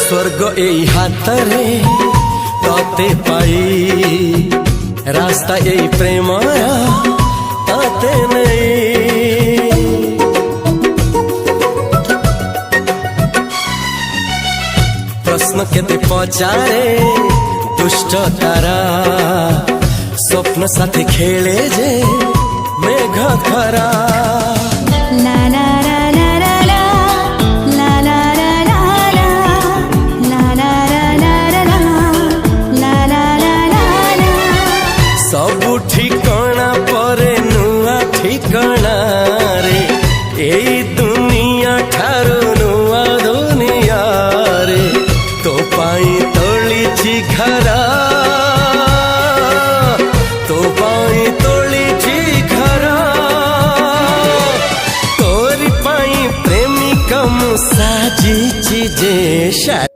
स्वर्ग एई हातरे तते पाई रास्ता एई प्रेमया तते नहीं। प्रश्न केते पचारे दुष्ट तारा स्वप्न साथी खेले जे मेघ खरा। सबु ठिकाना परे नुआ ठिकाना रे एई दुनिया ठारू नुआ दुनिया रे। तो पाई तोलिछि घरा तो पाई तोलिछि घरा तोरी पाई प्रेमिका मु साजिछि जे।